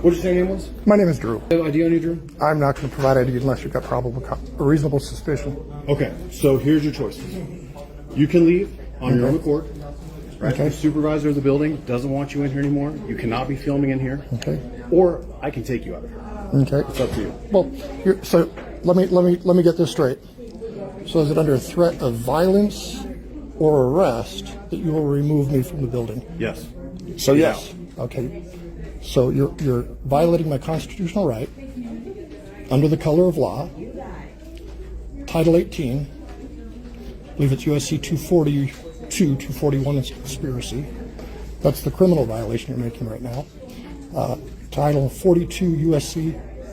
What did you say your name was? My name is Drew. ID on you, Drew? I'm not going to provide ID unless you've got probable, reasonable suspicion. Okay, so here's your choices. You can leave on your own accord. Right? Okay. The supervisor of the building doesn't want you in here anymore. You cannot be filming in here. Okay. Or I can take you out of here. Okay. It's up to you. Well, so let me get this straight. So is it under threat of violence or arrest that you will remove me from the building? Yes. So yes. Okay. So you're violating my constitutional right under the color of law. Title 18. I believe it's USC 242, 241 is conspiracy. That's the criminal violation you're making right now. Title 42 USC,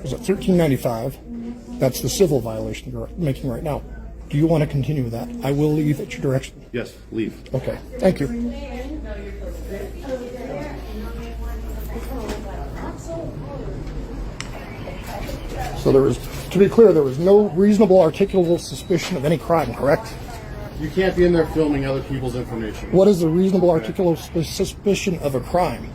is it 1395? That's the civil violation you're making right now. Do you want to continue with that? I will leave at your direction. Yes, leave. Okay, thank you. So there was, to be clear, there was no reasonable articulable suspicion of any crime, correct? You can't be in there filming other people's information. What is the reasonable articulable suspicion of a crime?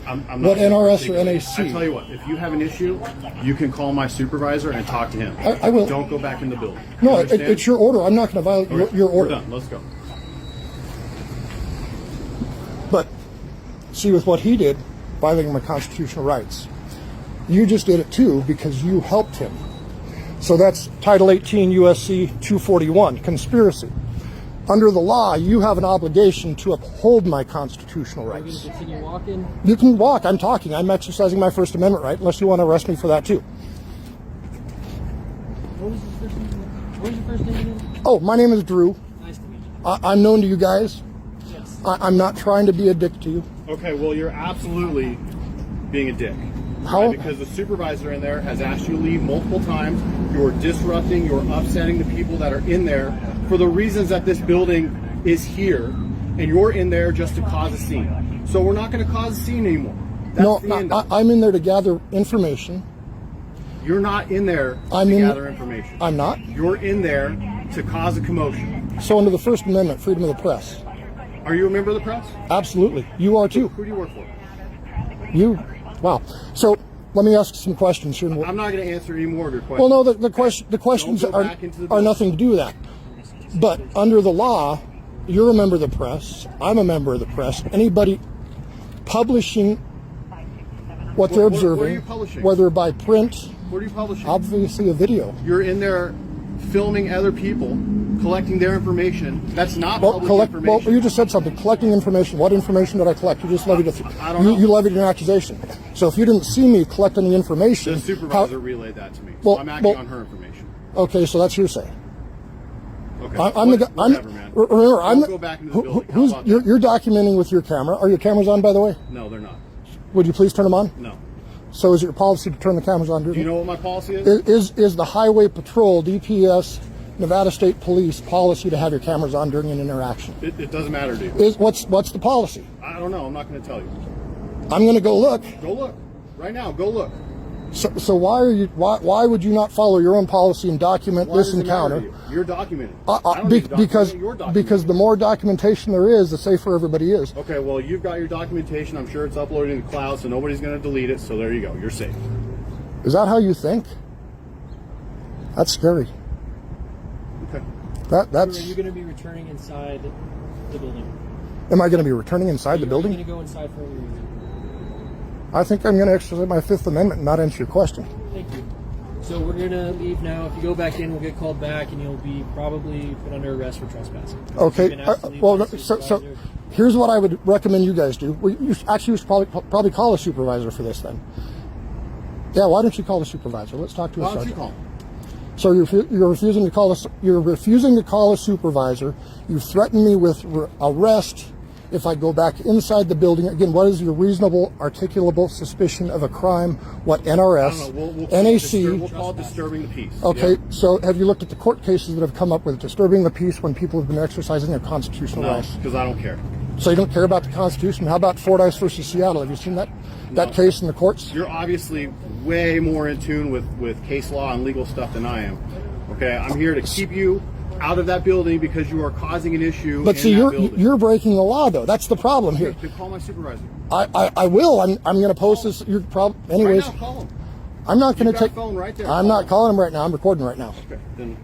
I'm What not NRS or I NAC? tell you what, if you have an issue, you can call my supervisor and talk to him. I will. Don't go back in the building. No, You understand? it's your order. I'm not going to violate Okay, your we're order. done. Let's go. But see, with what he did, violating my constitutional rights, you just did it too because you helped him. So that's Title 18 USC 241, conspiracy. Under the law, you have an obligation to uphold my constitutional Are you rights. going to continue walking? You can walk. I'm talking. I'm exercising my First Amendment right, unless you want to arrest me for that too. What was your first name again? Oh, my name is Drew. Nice to meet you. I'm known to you guys. Yes. I'm not trying to be a dick to you. Okay, well, you're absolutely being a dick. How? Right? Because the supervisor in there has asked you to leave multiple times. You're disrupting, you're upsetting the people that are in there for the reasons that this building is here, and you're in there just to cause a scene. So we're not going to cause a scene anymore. That's No, the end of it. I'm in there to gather information. You're not in there I'm to in- gather information. I'm not. You're in there to cause a commotion. So under the First Amendment, freedom of the press. Are you a member of the press? Absolutely. You are too. Who do you work for? You. Wow. So let me ask some questions here. I'm not going to answer any more of your questions. Well, no, the questions Don't go are back into the are building. nothing to do with that. But under the law, you're a member of the press. I'm a member of the press. Anybody publishing what they're What are observing, you publishing? whether by print, What are you publishing? obviously a video. You're in there filming other people, collecting their information. That's not Well, public well, information. you just said something. Collecting information. What information did I collect? You just levied I don't know. you levied an accusation. So if you didn't see me collect any information, The supervisor relayed that to me. Well, So I'm acting well- on her information. okay, so that's hearsay. Okay. I'm the guy. Whatever, man. Remember, I'm Don't go back into the building. How who's about you're, that? you're documenting with your camera. Are your cameras on, by the way? No, they're not. Would you please turn them on? No. So is it your policy to turn the cameras on? Do you know what my policy is? Is the Highway Patrol, DPS, Nevada State Police policy to have your cameras on during an interaction? It doesn't matter to you. What's the policy? I don't know. I'm not going to tell you. I'm going to go look. Go look. Right now, go look. So why would you not follow your own policy and document Why this does it matter encounter? to you? You're documenting. I don't need to document Because it, you're documenting. because the more documentation there is, the safer everybody is. Okay, well, you've got your documentation. I'm sure it's uploaded in the cloud, so nobody's going to delete it. So there you go. You're safe. Is that how you think? That's scary. Okay. Are That's. you going to be returning inside the building? Am I going to be returning inside the Are you building? going to go inside for a reason? I think I'm going to exercise my Fifth Amendment and not answer your question. Thank you. So we're going to leave now. If you go back in, we'll get called back, and you'll be probably put under arrest for trespassing. You've Okay. been asked to leave Well, with the so supervisor. here's what I would recommend you guys do. Well, you should probably call a supervisor for this then. Yeah. Why don't you call the supervisor? Let's talk to a Why don't you sergeant. call? So you're refusing to call us. You're refusing to call a supervisor. You threaten me with arrest if I go back inside the building. Again, what is your reasonable, articulable suspicion of a crime? What I don't know. NRS, We'll NAC? call it disturbing the peace. Okay, Yeah. so have you looked at the court cases that have come up with disturbing the peace when people have been exercising their constitutional No, rights? because I don't care. So you don't care about the Constitution? How about Fordyce versus Seattle? Have you seen that case in the courts? You're obviously way more in tune with case law and legal stuff than I am. Okay, I'm here to keep you out of that building because you are causing an issue. But in see, that building. you're breaking the law, though. That's the problem here. Then call my supervisor. I will. I'm going to post this. Your problem, anyways. Right now, call him. I'm not going You've to got take. a phone right there. I'm Call not him. calling him right now. I'm recording right now. Okay, then.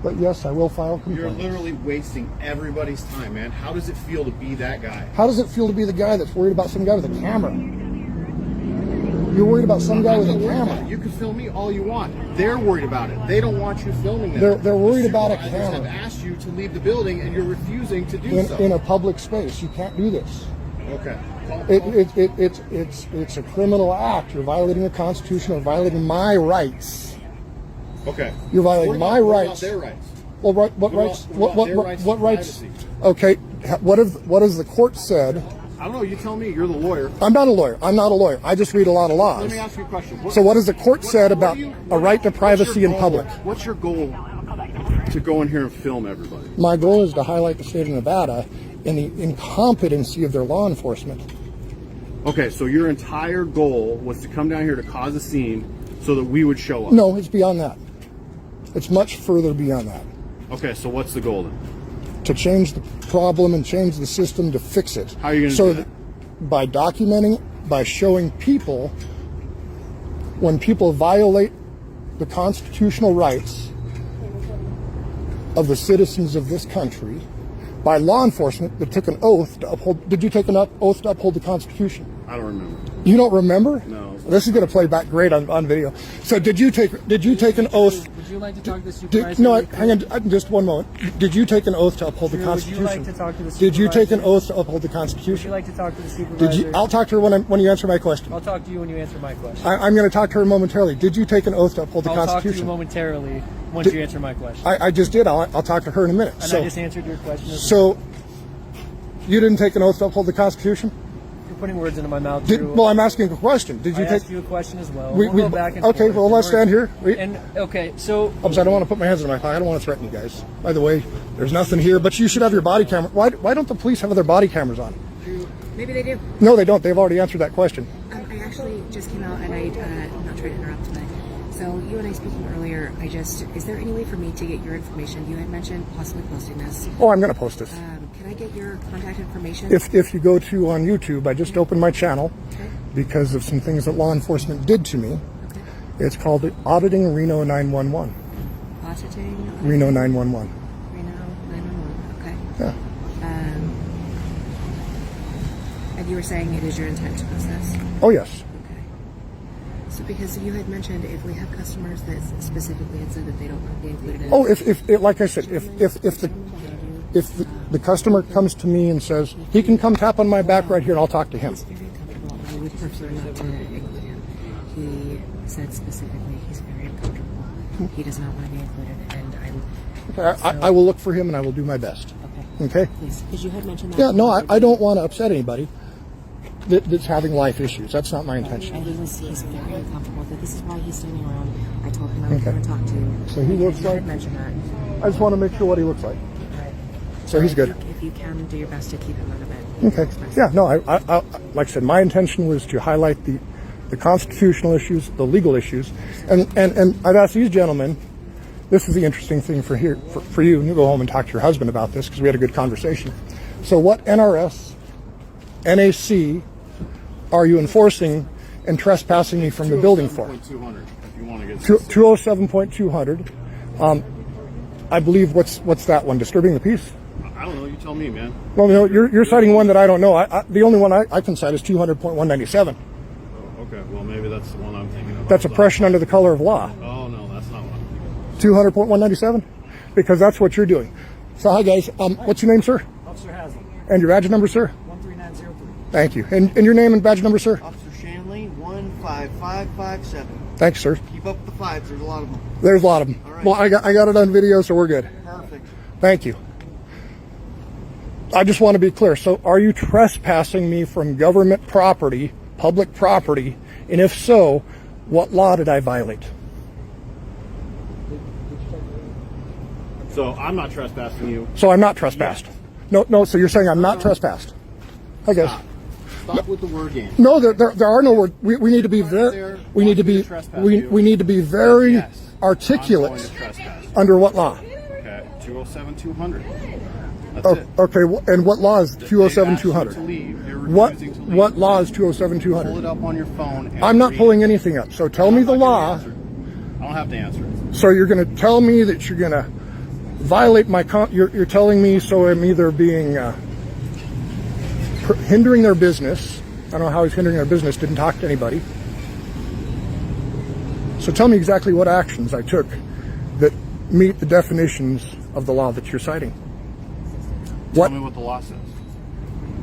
But yes, I will file a You're complaint. literally wasting everybody's time, man. How does it feel to be that guy? How does it feel to be the guy that's worried about some guy with a camera? You're worried about some guy with a camera. You can film me all you want. They're worried about it. They don't want you filming them. They're worried about a Supervisors camera. have asked you to leave the building, and you're refusing to do so. In a public space, you can't do this. Okay. It's a criminal act. You're violating the Constitution. You're violating my rights. Okay. You're violating my What about rights. their rights? Well, what What rights? about their rights What to rights? privacy? Okay. What has the court said? I don't know. You tell me. You're the lawyer. I'm not a lawyer. I'm not a lawyer. I just read a lot of laws. Let me ask you a question. So what has the court said about a right to privacy in public? What's your goal to go in here and film everybody? My goal is to highlight the state of Nevada and the incompetency of their law enforcement. Okay, so your entire goal was to come down here to cause a scene so that we would show up. No, it's beyond that. It's much further beyond that. Okay, so what's the goal then? To change the problem and change the system to fix it. How are you going to so do that? By documenting, by showing people when people violate the constitutional rights of the citizens of this country, by law enforcement that took an oath to uphold. Did you take an oath to uphold the Constitution? I don't remember. You don't remember? No. This is going to play back great on video. So did you take an oath? Would you like to talk to the supervisor? No, really quick? hang on just one moment. Did you take an oath to uphold the Drew, would you Constitution? like to talk to the Did you take an supervisor? oath to uphold the Would you Constitution? like to talk to the supervisor? Did you? I'll talk to her when you answer my question. I'll talk to you when you answer my question. I'm going to talk to her momentarily. Did you take an oath to uphold the I'll talk to you Constitution? momentarily once you answer my question. I just did. I'll talk to her in a minute. And So, I just answered your question. so you didn't take an oath to uphold the Constitution? You're putting words into my mouth, Drew. Well, I'm asking a question. Did you I take? asked you a question as well. We- We'll we- go back and okay, forth. well, let's stand here. And okay, so I'm sorry, I don't want to put my hands in my pocket. I don't want to threaten you guys. By the way, there's nothing here, but you should have your body camera. Why don't the police have their body cameras on? Maybe they do. No, they don't. They've already answered that question. I actually just came out and I'm not trying to interrupt tonight. So you and I speaking earlier, is there any way for me to get your information? You had mentioned possibly posting this. Oh, I'm going to post this. Can I get your contact information? If you go to on YouTube, I just opened my channel Okay. because of some things that law enforcement did to me. Okay. It's called Auditing Reno 911. Auditing Reno 911. Reno 911. Okay. Yeah. And you were saying it is your intent to post this? Oh yes. Okay. So because you had mentioned if we have customers that specifically had said that they don't want to be included in Oh, if like I said, if the customer comes to me and says he can come tap on my back right here and I'll talk to him. He's very uncomfortable. I would prefer not to include him. He said specifically he's very uncomfortable. He does not want to be included, and I will look for him and I will do my best. Okay. please, because you had mentioned that. Yeah. No, I don't want to upset anybody that's having life issues. That's not my intention. And he's very uncomfortable. That this is why he's standing around. I told him I was going to talk to you. So he looks You had like- mentioned that. I just want to make sure what he looks like. Right. So he's good. If you can, do your best to keep him out of it. Okay. Yeah. No. I like I said, my intention was to highlight the constitutional issues, the legal issues, and I've asked these gentlemen. This is the interesting thing for you, and you go home and talk to your husband about this because we had a good conversation. So, what NRS, NAC, are you enforcing and trespassing me from the building for? 200, if you want to get 207.200. I believe what's that one? Disturbing the peace. I don't know. You tell me, man. Well, no, you're citing one that I don't know. The only one I can cite is 200.197. Okay. Well, maybe that's the one I'm thinking of. That's oppression under the color of law. Oh no, that's not one. 200.197, because that's what you're doing. So, hi guys. What's your name, sir? Officer Haslam, And your badge number, sir? 13903. Thank you. And your name and badge number, sir? Officer Shanley, 15557. Thanks, sir. Keep up the fives. There's a lot of them. There's a lot of them. All right. Well, I got it on video, so we're good. Perfect. Thank you. I just want to be clear. So, are you trespassing me from government property, public property? And if so, what law did I violate? So I'm not trespassing you. So I'm not trespassed. No. So you're saying I'm not trespassed? I guess. Stop with the word game. No, there are no words. We need to be very. We need to be. We need to be very Yes, I'm going articulate. to trespass. Under what law? Okay, 207-200. That's Oh, it. okay. And what law is They've asked 207-200? you to leave. You're What refusing to leave. what law is Pull 207-200? it up on your phone. And I'm not read pulling it. anything up. So tell me I'm the not gonna law. answer it. I don't have to answer it. So you're going to tell me that you're going to violate my. You're telling me so I'm either being hindering their business. I don't know how he's hindering their business. Didn't talk to anybody. So tell me exactly what actions I took that meet the definitions of the law that you're citing. What? Tell me what the law says.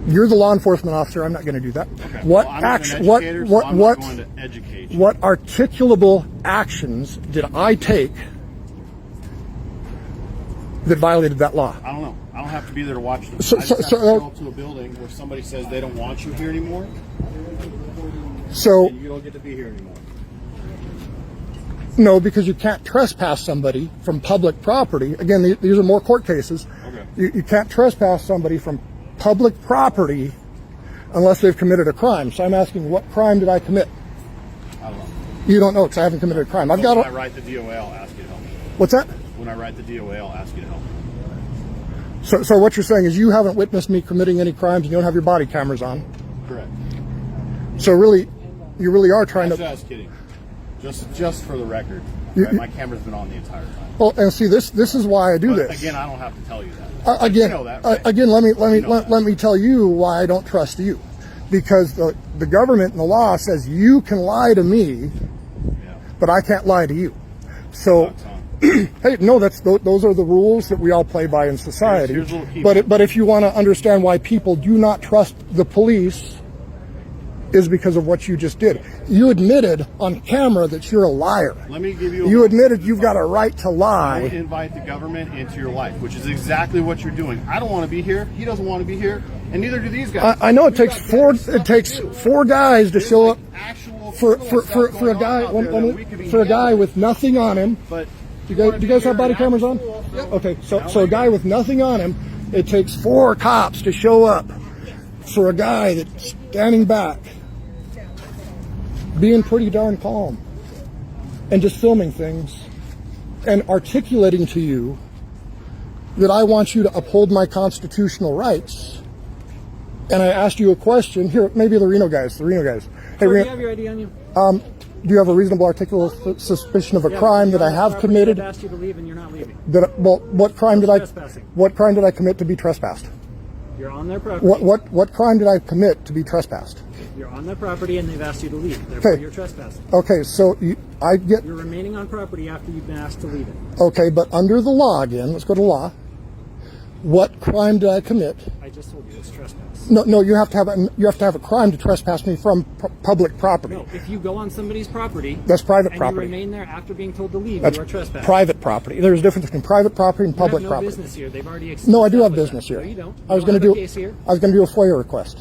You're the law enforcement officer. I'm not going to do that. Okay. What well, I'm action? An What? educator, so What? I'm What? not going to educate you. What articulable actions did I take that violated that law? I don't know. I don't have to be there to watch them. So- I just so- have so, to show up to a building where somebody says they don't want you here anymore, So and you don't get to be here anymore. no, because you can't trespass somebody from public property. Again, these are more court cases. Okay. You can't trespass somebody from public property unless they've committed a crime. So I'm asking, what crime did I commit? I don't know. You don't know because I haven't committed a crime. I've When got I a, write the DOA, I'll ask you to help me. what's that? When I write the DOA, I'll ask you to help me. So what you're saying is you haven't witnessed me committing any crimes and you don't have your body cameras on. Correct. So really, you really are trying Actually, I to. was kidding. Just for the record, You- right, my camera's been on the entire time. Well, and see, this is why I do But this. again, I don't have to tell you that. Again, you know that, right? again, You know that. let me tell you why I don't trust you, because the government and the law says you can lie to me, Yeah. but I can't lie to you. So, That's on. hey, no, those are the rules that we all play by in society. Here's a little key. But if you want to understand why people do not trust the police, is because of what you just did. You admitted on camera that you're a liar. Let me give you. You admitted you've got a right to Don't lie. invite the government into your life, which is exactly what you're doing. I don't want to be here. He doesn't want to be here, and neither do these guys. I know it We've takes got four. better stuff It takes to do. 4 guys to There's show like up actual for criminal stuff a going guy on out there that we could be for a guy handling. with nothing on him. But Do you guys have body cameras on? Okay, so a guy with nothing on him. It takes 4 cops to show up for a guy that's standing back, being pretty darn calm, and just filming things and articulating to you that I want you to uphold my constitutional rights. And I asked you a question. Here, maybe the Reno guys. Hey, Do you Reno, have your ID on you? do you have a reasonable articulable suspicion of a crime that I have committed? I've asked you to leave and you're not leaving. What crime did I? Trespassing. What crime did I commit to be trespassed? You're on their property. What crime did I commit to be trespassed? You're on their property and they've asked you to leave. Therefore, Okay. you're trespassing. Okay, so I get You're remaining on property after you've been asked to leave it. okay, but under the law again. Let's go to law. What crime did I commit? I just told you it's trespass. No. You have to have a crime to trespass me from public property. No, if you go on somebody's property That's private and property. you remain there after being told to leave, That's you are trespassing. private property. There's a difference between private property and You have public no property. business here. They've already No, I do have established business that. here. No, you don't. I was You going to don't do. have a case here. I was going to do a FOIA request.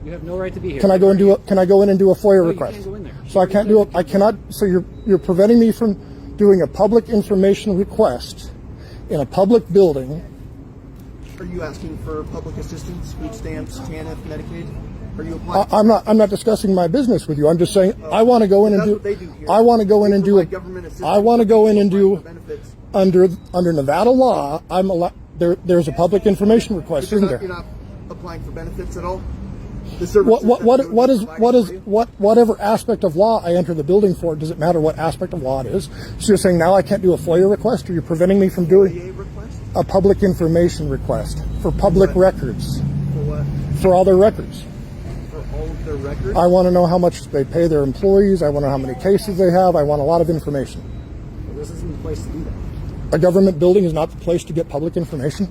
You have no right to be here. Can I go and do a? Can I go in and do a FOIA you request? can't go in there. So I can't do it. I cannot. So you're preventing me from doing a public information request in a public building. Are you asking for public assistance, food stamps, TANF, Medicaid? Are you applying? I'm not discussing my business with you. I'm just saying I want to go in and That's do. what they do here. I want to go in They and do. provide government assistance. I want to go in and do Benefits. under Nevada law. I'm allowed. There's a public information request, isn't You're there? not applying for benefits at all? The services that Whatever aspect of law I enter the building for, does it matter what aspect of law it is? So you're saying now I can't do a FOIA request, or you're preventing me from doing FOIA request? a public information request for public records, For what? for all their records. For all of their records? I want to know how much they pay their employees. I want to know how many cases they have. I want a lot of information. Well, this isn't the place to do that. A government building is not the place to get public information.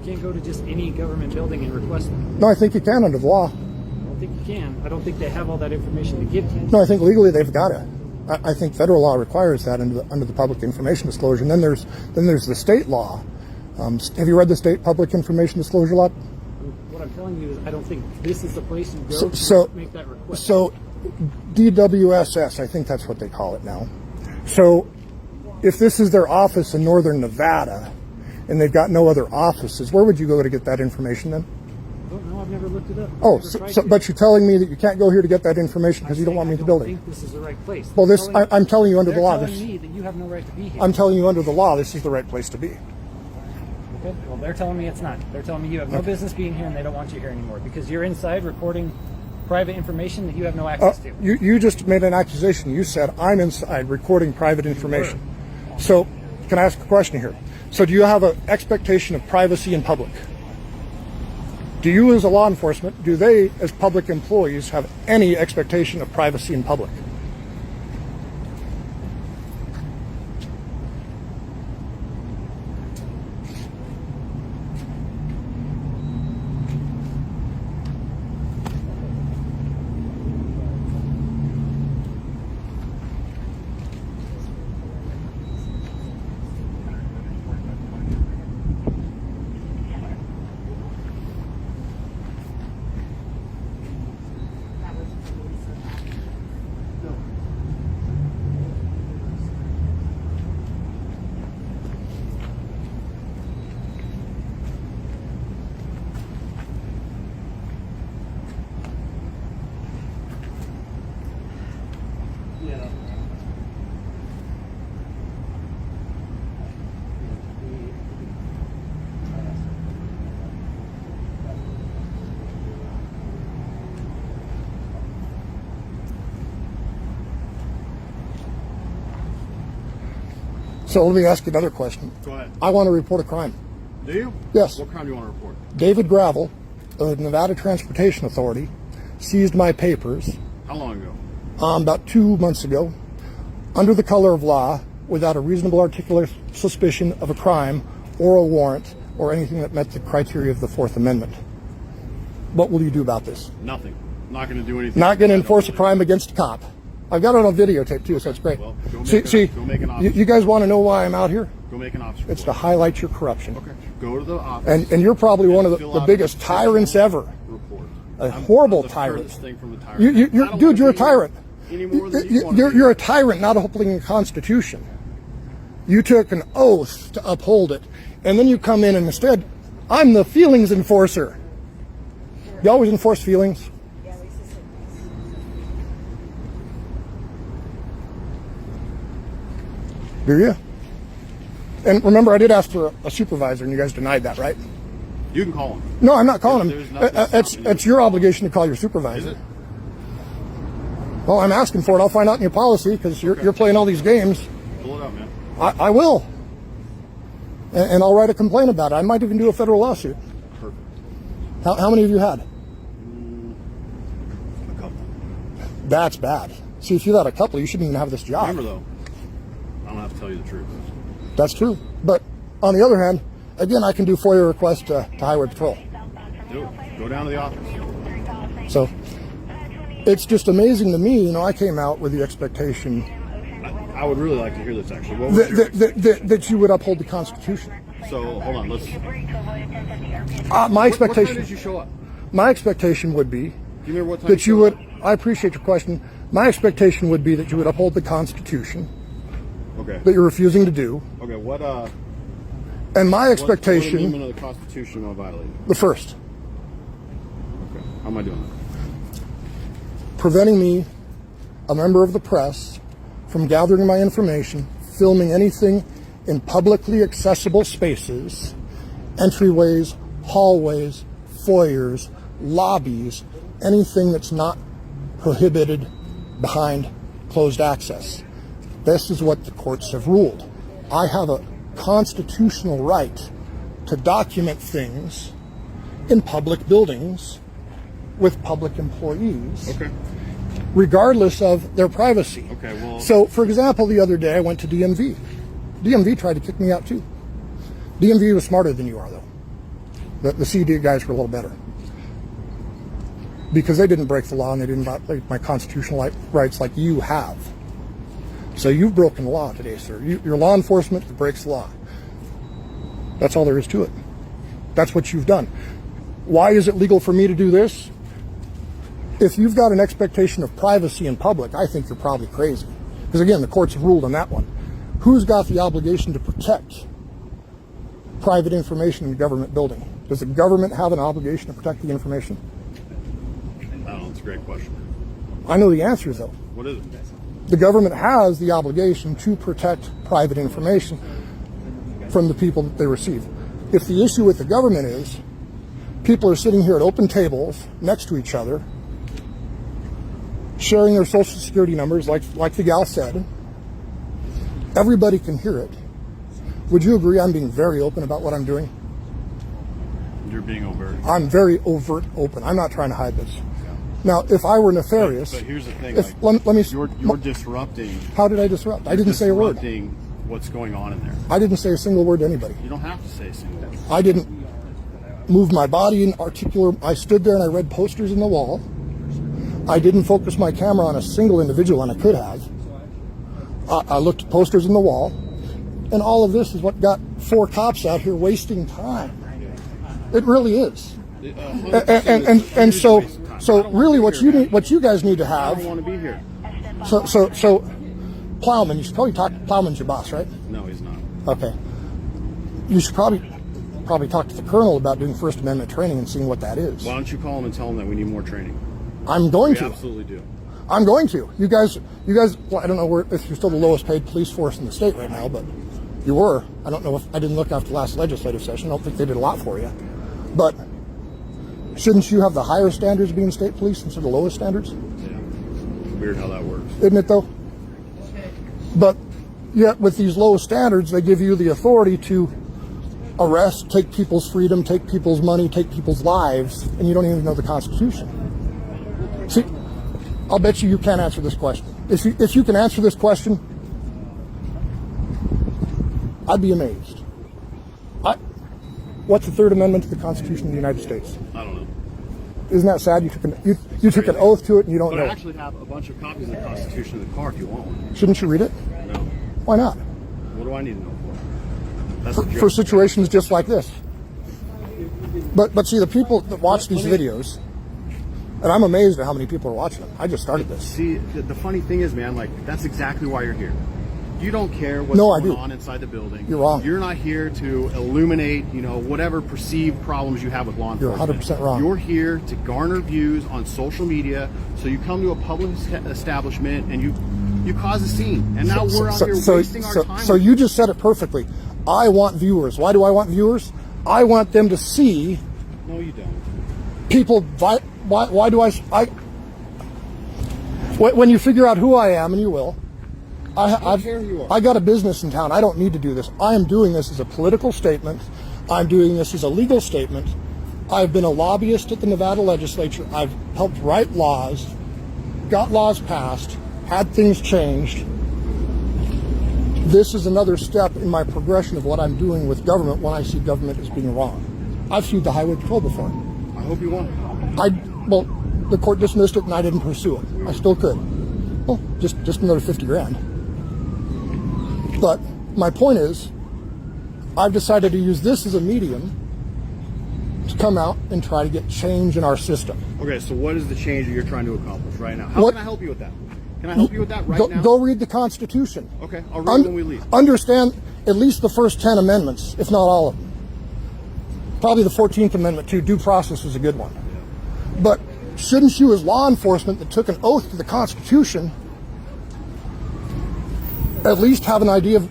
You can't go to just any government building and request them. No, I think you can under the law. I don't think you can. I don't think they have all that information to give to you. No, I think legally they've got it. I think federal law requires that under the public information disclosure. And then there's the state law. Have you read the state public information disclosure law? What I'm telling you is I don't think this is the place you go So- to make that request. So DWSS, I think that's what they call it now. So if this is their office in northern Nevada and they've got no other offices, where would you go to get that information then? I don't know. I've never looked it up. Oh, Never tried to. but you're telling me that you can't go here to get that information because you don't want me in the I don't building. think this is the right place. Well, They're this telling- I'm telling you under the they're law. telling This me that you have no right to be here. I'm telling you under the law. This is the right place to be. Okay. Well, they're telling me it's not. They're telling me you have no business being here, and they don't want you here anymore because you're inside recording private information that you have no access to. You just made an accusation. You said I'm inside recording private information. So, can I ask a question here? So, do you have an expectation of privacy in public? Do you, as a law enforcement, do they, as public employees, have any expectation of privacy in public? Yeah. So, let me ask you another question. Go ahead. I want to report a crime. Do you? Yes. What crime do you want to report? David Gravel, of the Nevada Transportation Authority, seized my papers How long ago? about 2 months ago, under the color of law, without a reasonable articulate suspicion of a crime or a warrant or anything that met the criteria of the Fourth Amendment. What will you do about this? Nothing. I'm not going to do anything. Not going to enforce a crime against a cop. I've got it on videotape too, so it's great. Well, go make an You guys want to know why I'm out here? Go make an officer It's to report. highlight your corruption. Okay. Go to the office. And you're probably one of fill the out biggest a tyrants ever. report. A horrible I'm the tyrant. furthest thing from a tyrant. You're, I don't dude, wanna you're a be here tyrant. Any more than you want to be You're here. a tyrant, not upholding the Constitution. You took an oath to uphold it, and then you come in and instead, I'm the feelings enforcer. You always enforce feelings. Do you? And remember, I did ask for a supervisor, and you guys denied that, right? You can call him. No, I'm not calling There's him. nothing stopping you. It's your obligation to call your Is supervisor. it? Well, I'm asking for it. I'll find out in your policy because you're playing all these games. Pull it up, man. I will. And I'll write a complaint about it. I might even do a federal lawsuit. Perfect. How many have you had? A couple. That's bad. See, if you had a couple, you shouldn't even have this job. Remember though, I don't have to tell you the truth. That's true. But on the other hand, again, I can do FOIA requests to Highway Patrol. Do it. Go down to the office. So it's just amazing to me. You know, I came out with the expectation I would really like to hear this actually. What was your that you would uphold the Constitution. So hold on, let's. My What time expectation, did you show up? my expectation would be Do you remember what time that you showed would. up? I appreciate your question. My expectation would be that you would uphold the Constitution Okay. that you're refusing to do. Okay. What And my What expectation, amendment of the Constitution am I violating? the first, Okay. How am I doing that? preventing me, a member of the press, from gathering my information, filming anything in publicly accessible spaces, entryways, hallways, foyers, lobbies, anything that's not prohibited behind closed access. This is what the courts have ruled. I have a constitutional right to document things in public buildings with public employees, Okay. regardless of their privacy. Okay, well- So, for example, the other day I went to DMV. DMV tried to kick me out too. DMV was smarter than you are, though. The CD guys were a little better. Because they didn't break the law and they didn't violate my constitutional rights like you have. So you've broken the law today, sir. You're law enforcement that breaks the law. That's all there is to it. That's what you've done. Why is it legal for me to do this? If you've got an expectation of privacy in public, I think you're probably crazy. Because again, the courts have ruled on that one. Who's got the obligation to protect private information in a government building? Does the government have an obligation to protect the information? I don't know. It's a great question. I know the answer, though. What is it? The government has the obligation to protect private information from the people that they receive. If the issue with the government is people are sitting here at open tables next to each other, sharing their social security numbers, like the gal said, everybody can hear it. Would you agree I'm being very open about what I'm doing? You're being overt. I'm very overt open. I'm not trying to hide this. Now, if I were nefarious, But here's the thing. if, Like, let me. you're disrupting. How did I disrupt? I didn't say a word. Disrupting what's going on in there. I didn't say a single word to anybody. You don't have to say a single word. I didn't move my body in articulate. I stood there and I read posters in the wall. I didn't focus my camera on a single individual, and I could have. I looked at posters in the wall, and all of this is what got 4 cops out here wasting time. It really is. And so really, what you guys need to I have. don't want to be here. So, Plowman. You should probably talk. Plowman's your boss, right? No, he's not. Okay. You should probably talk to the colonel about doing First Amendment training and seeing what that is. Why don't you call him and tell him that we need more training? I'm going We to. absolutely do. I'm going to. You guys. Well, I don't know if you're still the lowest paid police force in the state right now, but you were. I don't know if I didn't look after the last legislative session. I don't think they did a lot for you. But shouldn't you have the higher standards being state police instead of the lowest standards? Yeah. Weird how that works. Isn't it though? But yet with these low standards, they give you the authority to arrest, take people's freedom, take people's money, take people's lives, and you don't even know the Constitution. See, I'll bet you can't answer this question. If you can answer this question, I'd be amazed. What's the Third Amendment to the Constitution of the United States? I don't know. Isn't that sad? You took an oath to it and you don't But know. I actually have a bunch of copies of the Constitution in the car if you want one. Shouldn't you read it? No. Why not? What do I need to know for? That's the For joke. situations just like this. But see, the people that watch these videos, and I'm amazed at how many people are watching them. I just started this. See, the funny thing is, man, like, that's exactly why you're here. You don't care what's No, I going do. on inside the building. You're wrong. You're not here to illuminate, whatever perceived problems you have with law You're enforcement. 100% wrong. You're here to garner views on social media, so you come to a public establishment and you cause a scene. And now we're out here wasting our time. So you just said it perfectly. I want viewers. Why do I want viewers? I want them to see No, you don't. people. Why do I? When you figure out who I am, and you will, don't care who you are. I got a business in town. I don't need to do this. I am doing this as a political statement. I'm doing this as a legal statement. I've been a lobbyist at the Nevada legislature. I've helped write laws, got laws passed, had things changed. This is another step in my progression of what I'm doing with government when I see government as being wrong. I've sued the highway patrol before. I hope you won. Well, the court dismissed it and I didn't pursue it. I still could. Well, just another 50 grand. But my point is, I've decided to use this as a medium to come out and try to get change in our system. Okay, so what is the change that you're trying to accomplish right now? How What- can I help you with that? Can I help you with that right now? Go read the Constitution. Okay, I'll read it when we leave. Understand at least the first 10 amendments, if not all of them. Probably the 14th Amendment too. Due process is a good one. But shouldn't you, as law enforcement that took an oath to the Constitution, at least have an idea of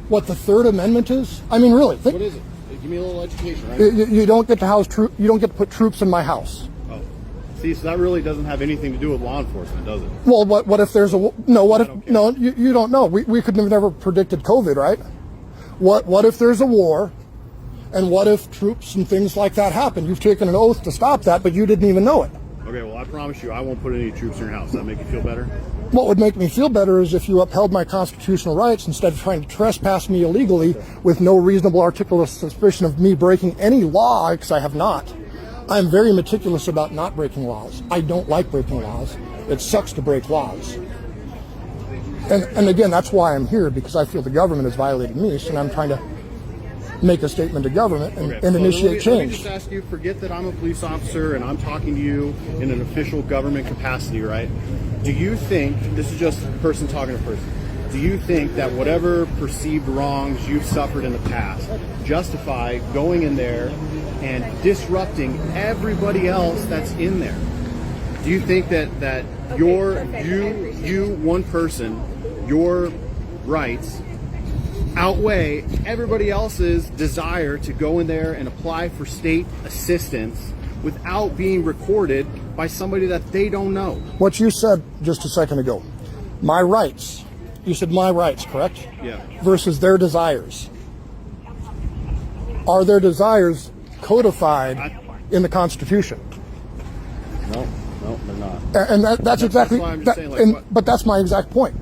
what the Third Amendment is? I mean, really, What is it? Give me a little education, right? you don't get to house you don't get to put troops in my house. Oh. See, so that really doesn't have anything to do with law enforcement, does it? Well, what if there's a no? What if don't care. no? You don't know. We could have never predicted COVID, right? What if there's a war, and what if troops and things like that happen? You've taken an oath to stop that, but you didn't even know it. Okay, well, I promise you I won't put any troops in your house. Does that make you feel better? What would make me feel better is if you upheld my constitutional rights instead of trying to trespass me illegally with no reasonable articulate suspicion of me breaking any law, because I have not. I'm very meticulous about not breaking laws. I don't like breaking laws. It sucks to break laws. And again, that's why I'm here, because I feel the government has violated me, so I'm trying to make a statement to government and, Okay, and so initiate let me change. just ask you, forget that I'm a police officer and I'm talking to you in an official government capacity, right? Do you think, this is just person talking to person, do you think that whatever perceived wrongs you've suffered in the past justify going in there and disrupting everybody else that's in there? Do you think that you one person, your rights outweigh everybody else's desire to go in there and apply for state assistance without being recorded by somebody that they don't know? What you said just a second ago, my rights. You said my rights, correct? Yeah. Versus their desires. Are their desires codified in the Constitution? No, they're not. And that's exactly. why I'm just saying, like, what- but that's my exact point.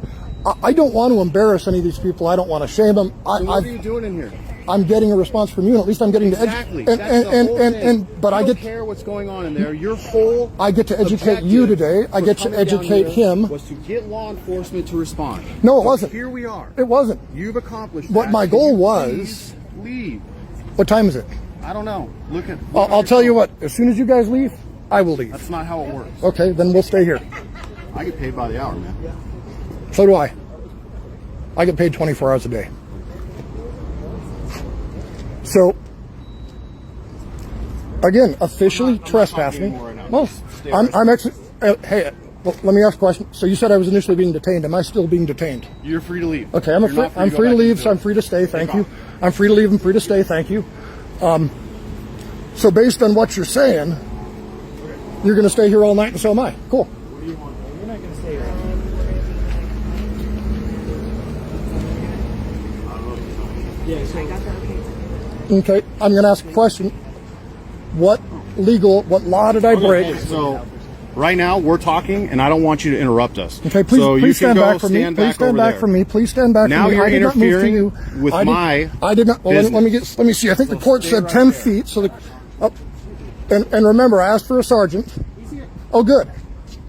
I don't want to embarrass any of these people. I don't want to shame them. So what are you doing in here? I'm getting a response from you, and at least I'm getting Exactly. to That's the whole thing. but you I don't get care what's going on in there. Your whole I get to educate you objective today. I for get to coming down educate here him. was to get law enforcement to respond. No, it So wasn't. Here we are. It wasn't. You've accomplished What that. my Can goal you was- please leave. What time is it? I don't know. Look at. I'll tell you what. As soon as you guys leave, I will leave. That's not how it works. Okay, then we'll stay here. I get paid by the hour, man. So do I. I get paid 24 hours a day. So, again, officially I'm not trespassing. talking anymore right now. Well, Just stay I'm actually. Hey, well, let me ask a question. So you said I was initially being detained. Am I still being detained? You're free to leave. Okay, You're not I'm go free to back leave, into so I'm it. free to stay. Thank Take you. off. I'm free to leave. I'm free to stay. Thank you. So based on what you're saying, you're going to stay here all night, and so am I. Cool. You're not going to stay here. Yeah, so Okay, I'm going to ask a question. What law did I break? Okay, so right now we're talking, and I don't want you to interrupt us. Okay, please, so you please can stand go back from me. stand Please back stand over back there. from me. Please stand back Now from me. you're I did not move to interfering you. with my I did not. Well, let me see. I think the court said 10 feet. So and remember, I asked for a sergeant. Oh, good.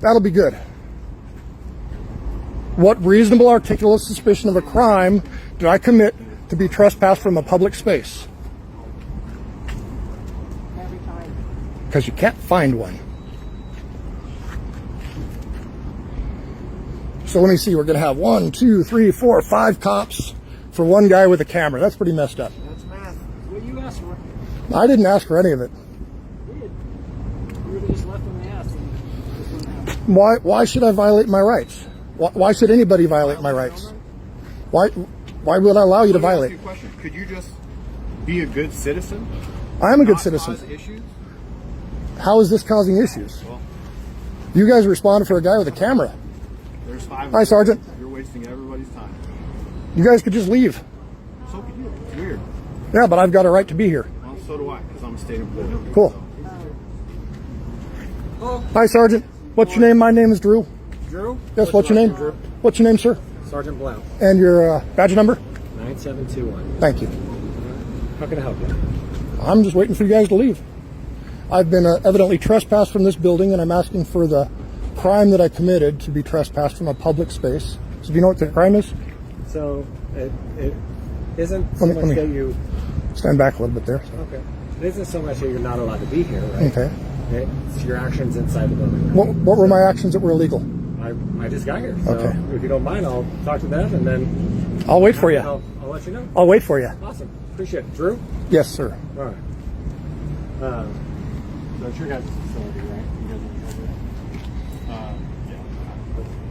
That'll be good. What reasonable articulate suspicion of a crime did I commit to be trespassed from a public space? Because you can't find one. So let me see. We're going to have 1, 2, 3, 4, 5 cops for one guy with a camera. That's pretty messed up. That's math. what you asked for, I didn't ask for any of it. you would have just left when they asked. And this wouldn't happen. Why should I violate my rights? Why should anybody violate my rights? Why would I allow you to Let me ask violate? you a question. Could you just be a good citizen? I am a good Not citizen. cause issues? How is this causing issues? Well, You guys responded for a guy with a camera. there's 5 of Hi, us. Sergeant. You're wasting everybody's time. You guys could just leave. So could you. It's weird. Yeah, but I've got a right to be here. Well, so do I, because I'm a state employee. Cool. Hi, Sergeant. What's your name? My name is Drew. Drew? Yes, what's your name? Drew? What's your name, sir? Sergeant Blount, And your badge number? 9721. Thank you. How can I help you? I'm just waiting for you guys to leave. I've been evidently trespassed from this building, and I'm asking for the crime that I committed to be trespassed from a public space. So do you know what the crime is? So it isn't so Let me- much that you Stand back a little bit there. okay. It isn't so much that you're not allowed to be here, right? Okay. It's your actions inside the building. What were my actions that were illegal? I just got here. So Okay. if you don't mind, I'll talk to them and then I'll wait for you. I'll let you know. I'll wait for you. Awesome. Appreciate it. Drew? Yes, sir. All right. So it's your guys' facility, right? You guys are in charge of it? Yeah.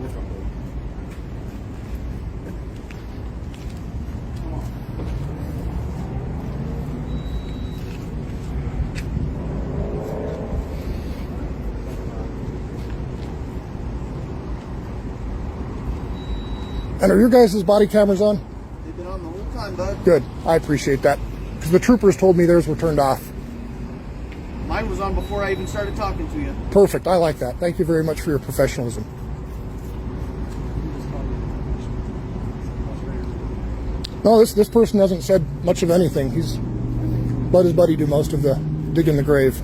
We're comfortable. And are your guys' body cameras on? They've been on the whole time, bud. Good. I appreciate that. Because the troopers told me theirs were turned off. Mine was on before I even started talking to you. Perfect. I like that. Thank you very much for your professionalism. No, this person hasn't said much of anything. He's let his buddy do most of the digging the grave.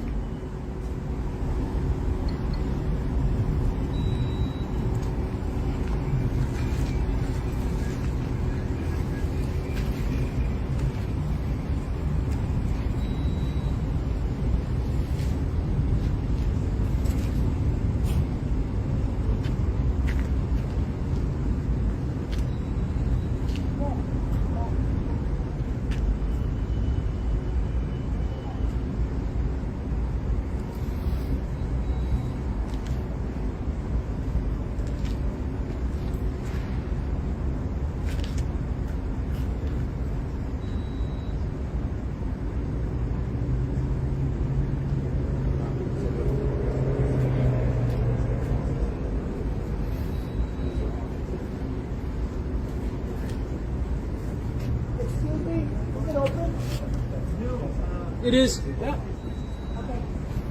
It is. Yeah.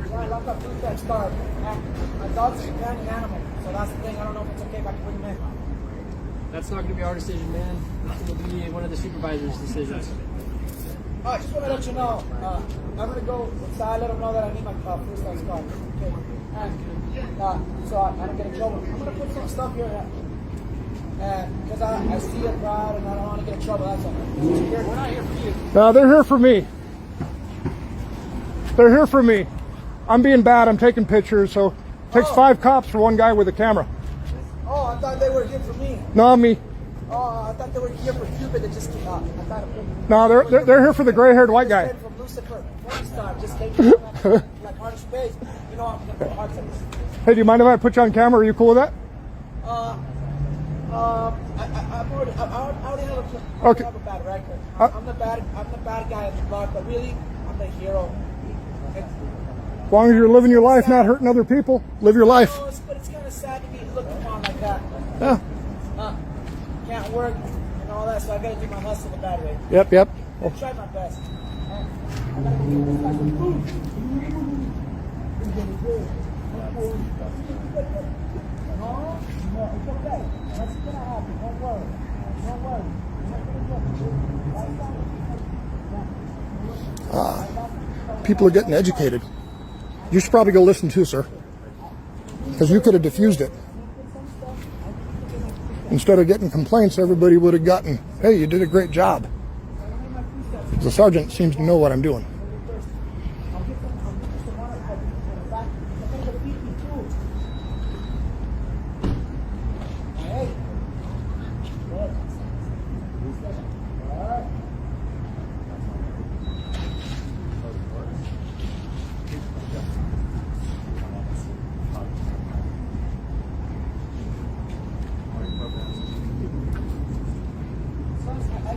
Well, I locked up two that starved. And my dog's a companion animal, so that's the thing. I don't know if it's okay if I can bring him in. That's not going to be our decision, man. It will be one of the supervisors' decisions. I just want to let you know, I'm going to go inside, let them know that I need my freestyle scarf. Okay. And, so I don't get in trouble. I'm going to put some stuff here. Because I see a crowd and I don't want to get in trouble. That's all. We're not here for you. No, they're here for me. They're here for me. I'm being bad. I'm taking pictures, so it takes 5 cops for one guy with a camera. Oh, I thought they were here for me. Not me. Oh, I thought they were here for Cupid that just came out. I thought No, they're here for the gray-haired white guy. from Lucifer, Star, just came from like hard space. You know I'm going to put hard space. Hey, do you mind if I put you on camera? Are you cool with that? I already have Okay. have a bad record. I'm the bad guy at the block, but really, I'm the hero. As long as you're living your life, not hurting other people, live your life. But it's kind of sad to be looked upon like that. Yeah. Can't work and all that, so I got to do my hustle the bad way. Yep. I try my best. I gotta give this guy some food. No, it's okay. That's gonna happen. Don't worry. Don't worry. People are getting educated. You should probably go listen too, sir. Because you could have diffused it. Instead of getting complaints, everybody would have gotten, hey, you did a great job. The sergeant seems to know what I'm doing.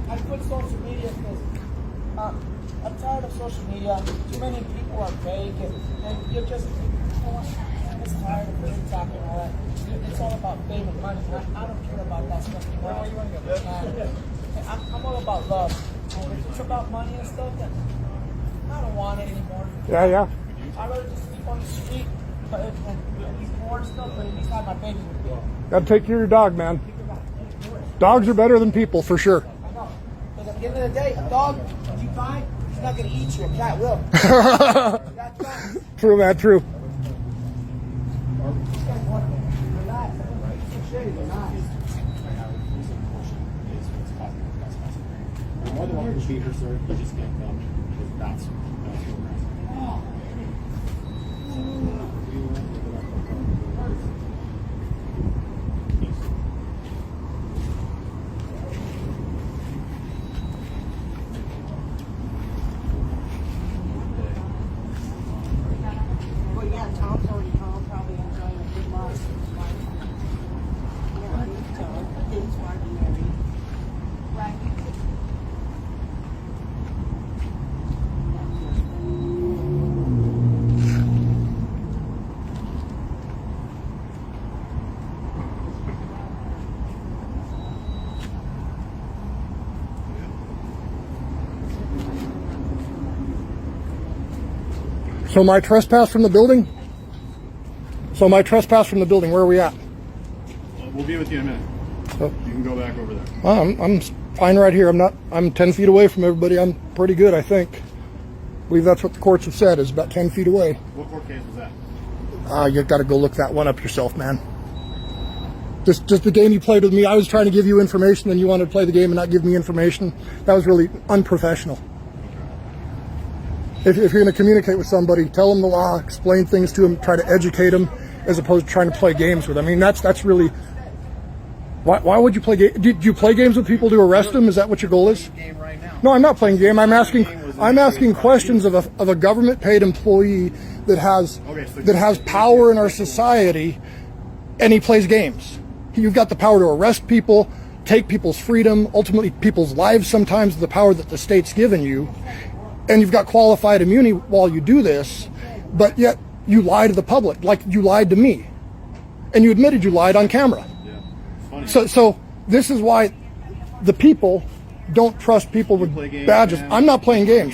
I quit social media because I'm tired of social media. Too many people are fake, and you're just, I'm just tired of TikTok and all that. It's all about fame and money. I don't care about that stuff anymore. I'm all about love. If it's about money and stuff, then I don't want it anymore. Yeah. I'd rather just sleep on the street, but and these porn stuff, but at least have my baby with me. Gotta take care of your dog, man. Dogs are better than people, for sure. I know. Because at the end of the day, a dog, if you buy, he's not going to eat you. A cat will. That's right. True, man, true. Relax. Relax. You're more than welcome to be here, sir. You just can't come. That's what we're asking. Well, yeah, Tom's already home, probably enjoying a good life. Yeah, I think so. His wife and married. Right. So my trespass from the building? Where are we at? We'll be with you in a minute. Oh. You can go back over there. I'm fine right here. I'm 10 feet away from everybody. I'm pretty good, I think. I believe that's what the courts have said, is about 10 feet away. What court case was that? You gotta go look that one up yourself, man. Just the game you played with me, I was trying to give you information, then you wanted to play the game and not give me information. That was really unprofessional. If you're going to communicate with somebody, tell them the law, explain things to them, try to educate them, as opposed to trying to play games with them. I mean, that's really... Why would you play games? Do you play games with people to arrest them? Is that what your goal is? No, I'm not playing a game. I'm asking questions of a government-paid employee that has power in our society, and he plays games. You've got the power to arrest people, take people's freedom, ultimately people's lives sometimes, the power that the state's given you. And you've got qualified immunity while you do this, but yet you lie to the public, like you lied to me. And you admitted you lied on camera. Yeah. So this is why the people don't trust people with badges. I'm not playing games.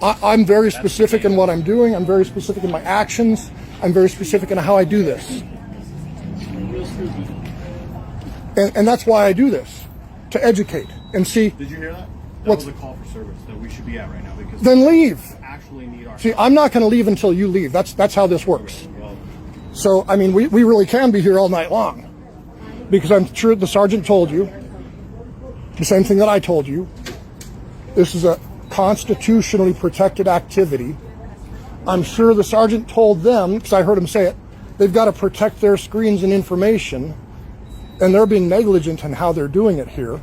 I'm very specific in what I'm doing. I'm very specific in my actions. I'm very specific in how I do this. And that's why I do this, to educate and see. Did you hear that? That What's- was a call for service that we should be at right now because Then leave. we actually need our. See, I'm not going to leave until you leave. That's how this works. Well, So, I mean, we really can be here all night long. Because I'm sure the sergeant told you the same thing that I told you. This is a constitutionally protected activity. I'm sure the sergeant told them, because I heard him say it, they've got to protect their screens and information, and they're being negligent in how they're doing it here.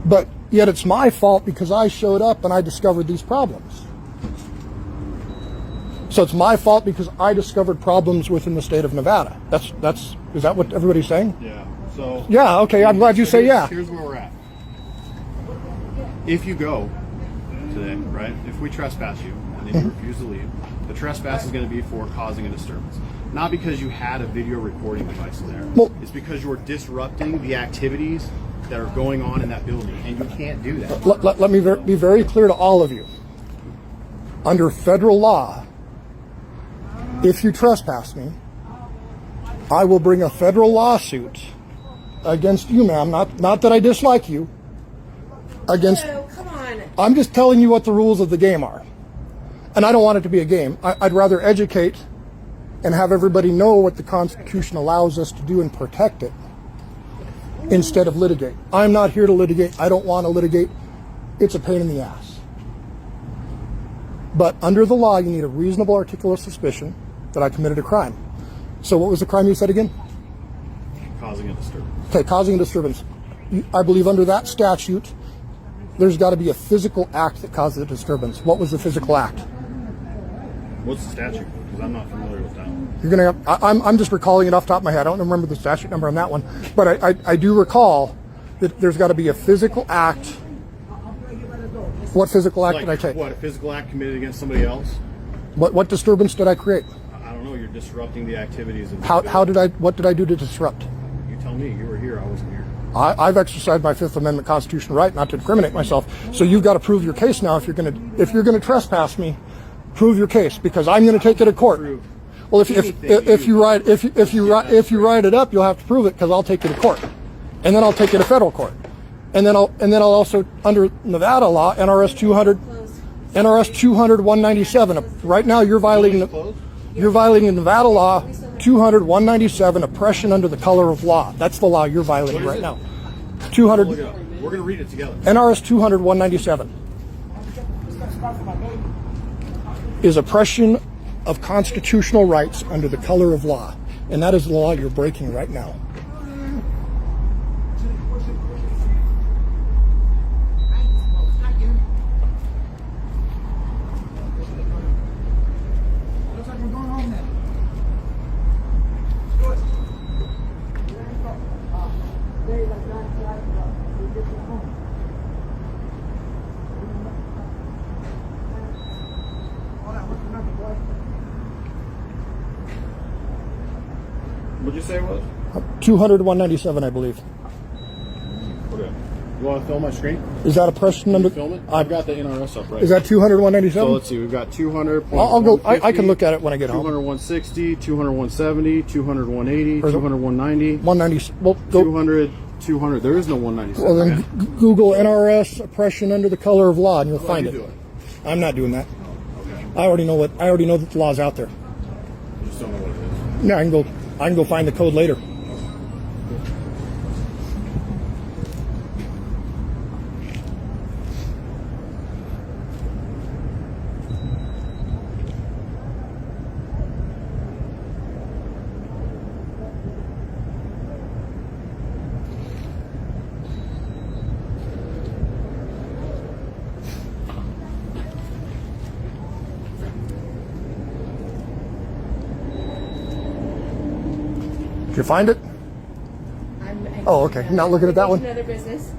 But yet it's my fault because I showed up and I discovered these problems. So it's my fault because I discovered problems within the state of Nevada. Is that what everybody's saying? yeah. So. Yeah, okay, I'm glad you say yeah. Here's where we're at. If you go today, right? If we trespass you and then you refuse to leave, the trespass is going to be for causing a disturbance. Not because you had a video recording device in there. Well- It's because you're disrupting the activities that are going on in that building, and you can't do that. Let me be very clear to all of you. Under federal law, if you trespass me, I will bring a federal lawsuit against you, ma'am. Not that I dislike you. Against. Oh, come on. I'm just telling you what the rules of the game are. And I don't want it to be a game. I'd rather educate and have everybody know what the Constitution allows us to do and protect it instead of litigate. I'm not here to litigate. I don't want to litigate. It's a pain in the ass. But under the law, you need a reasonable articulate suspicion that I committed a crime. So what was the crime you said again? Causing a disturbance. Okay, causing a disturbance. I believe under that statute, there's got to be a physical act that causes a disturbance. What was the physical act? What's the statute? Because I'm not familiar with that. You're gonna. I'm just recalling it off the top of my head. I don't remember the statute number on that one, but I do recall that there's got to be a physical act. What physical act Like, did I take? what, a physical act committed against somebody else? What disturbance did I create? I don't know. You're disrupting the activities of the How did I? What did I do to disrupt? You tell me. You were here. I wasn't here. I've exercised my Fifth Amendment constitutional right not to incriminate myself. So you've got to prove your case now. If you're gonna trespass me, prove your case because I'm going to take it to court. Well, if you write it up, you'll have to prove it because I'll take it to court, and then I'll take it to federal court, and then I'll also under Nevada law NRS 200-197. Right now you're violating Nevada law 200-197 oppression under the color of law. That's the law you're violating right now. 200 Look it up. We're going to read it together. NRS 200-197 is oppression of constitutional rights under the color of law, and that is the law you're breaking right now. What'd you say it was? 200-197, I believe. Okay. You want to film my screen? Is that oppression under? Film it? I've got the NRS up right. Is that 200-197? So let's see. We've got 200. I'll go. I can look at it when I get home. 200-160, 200-170, 200-180, 200-190, 190. Well, go. 200. There is no 197. Well, then okay? Google NRS oppression under the color of law, and you'll find you it. do it. I'm not doing that. I already know that the law's out there. You just don't know what it is. Yeah, I can go find the code later. Did you find it? Oh, okay. Not looking at that one? Another business.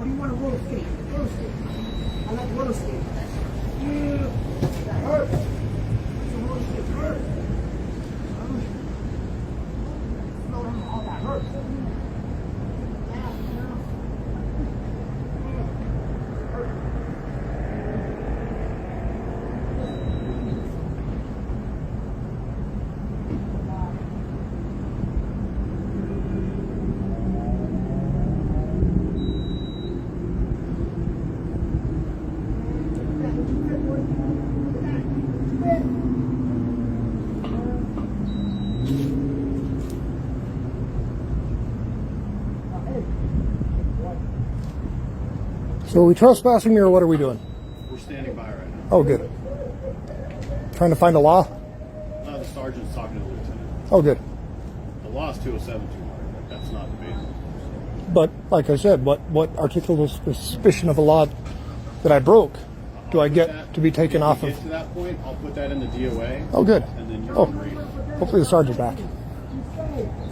Or do you want to roller skate? Roller skate. I like roller skate. Yeah. That hurt. It's a roller skate. Hurt. All that hurt. So are we trespassing or what are we doing? We're standing by right now. Oh, good. Trying to find a law? The sergeant's talking to the lieutenant. Oh, good. The law is 207-200. That's not debatable. But like I said, what articulable suspicion of a law that I broke do I get to be taken off If we of? get to that point, I'll put that in the DOA. Oh, good. And then you Oh, can read. hopefully the sergeant's back.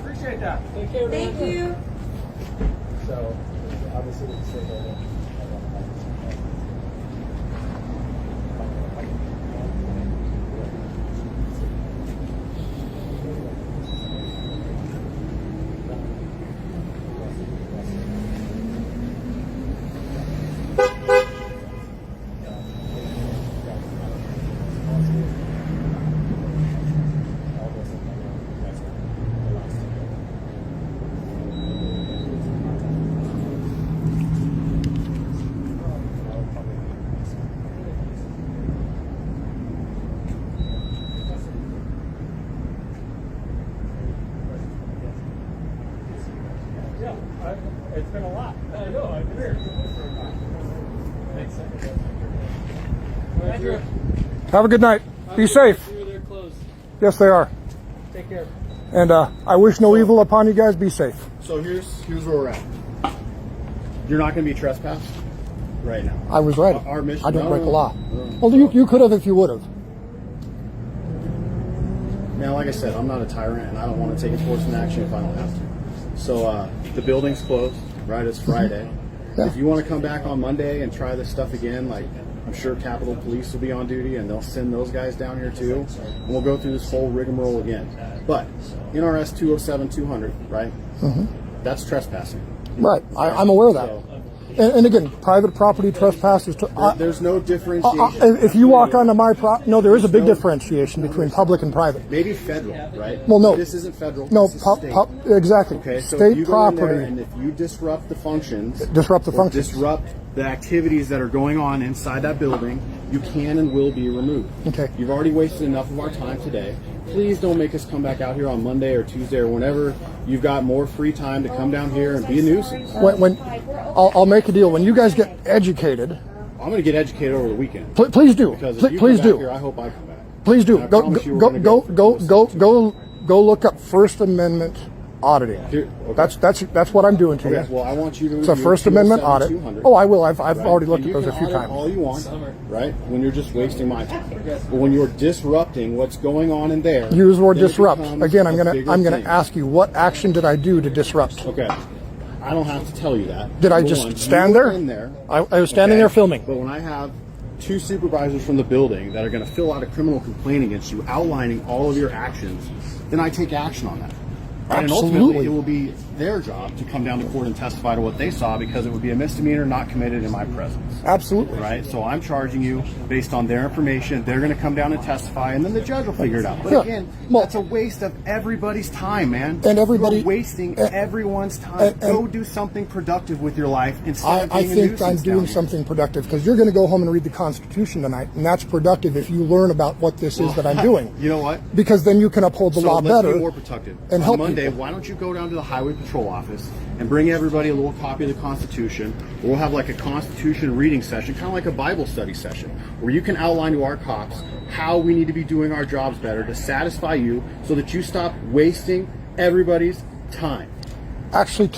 Appreciate that. Take care. Thank you. So, obviously, we can stay there. It's been a lot. I know. I've been here. Thanks. Andrew. Have a good night. Be safe. They're closed. Yes, they are. Take care. And I wish no evil upon you guys. Be safe. So here's where we're at. You're not going to be trespassed right now. I was right. Our mission. I didn't no, break the law. no. Well, you could have if you would have. Now, like I said, I'm not a tyrant, and I don't want to take enforcement action if I don't have to. So the building's closed, right? It's Friday. Yeah. If you want to come back on Monday and try this stuff again, like I'm sure Capitol Police will be on duty, and they'll send those guys down here too, and we'll go through this whole rigmarole again. But NRS 207-200, right? Mm-hmm. That's trespassing. Right. I'm aware of that. So, And again, private property trespass is. there's no differentiation. If you walk onto my property, no, there is a big differentiation between public and private. Maybe federal, right? Well, no. This isn't federal. No, this is state. exactly. Okay, so if State you go in there property. and if you disrupt the functions, Disrupt the or functions. disrupt the activities that are going on inside that building, you can and will be removed. Okay. You've already wasted enough of our time today. Please don't make us come back out here on Monday or Tuesday or whenever you've got more free time to come down here and be a nuisance. I'll make a deal. When you guys get educated, I'm going to get educated over the weekend. please do. Because if you Please come back do. here, I hope I come back. Please do. And I Go promise you we're go gonna go go go go look up First Amendment auditing. Here, okay. That's what I'm doing to Okay, you. well, I want you to It's a review First Amendment audit. 207-200. Oh, I will. I've Right? already looked And at those you a can few audit times. all you want, right? When you're just wasting my time. But when you're disrupting what's going on in there, Use the word then it disrupt. becomes Again, a I'm gonna bigger thing. ask you, what action did I do to disrupt? Okay, I don't have to tell you that. Did I Number just one, stand you were there? In there. I was standing there filming. But when I have two supervisors from the building that are going to fill out a criminal complaint against you, outlining all of your actions, then I take action on that. Right? And ultimately, Absolutely. it will be their job to come down to court and testify to what they saw, because it would be a misdemeanor not committed in my presence. Absolutely. Right? So I'm charging you based on their information. They're going to come down and testify, and then the judge will figure it out. But Yeah. again, Well- that's a waste of everybody's time, man. And everybody- You're wasting everyone's time. and- Go do something productive with your life instead of I being a think nuisance I'm down doing here. something productive, because you're going to go home and read the Constitution tonight, and that's productive if you learn about what this is that I'm doing. You know what? Because then you can uphold the So law let's better. be more productive. and On help Monday, people. why don't you go down to the Highway Patrol office and bring everybody a little copy of the Constitution. We'll have like a Constitution reading session, kind of like a Bible study session, where you can outline to our cops how we need to be doing our jobs better to satisfy you, so that you stop wasting everybody's time. Actually,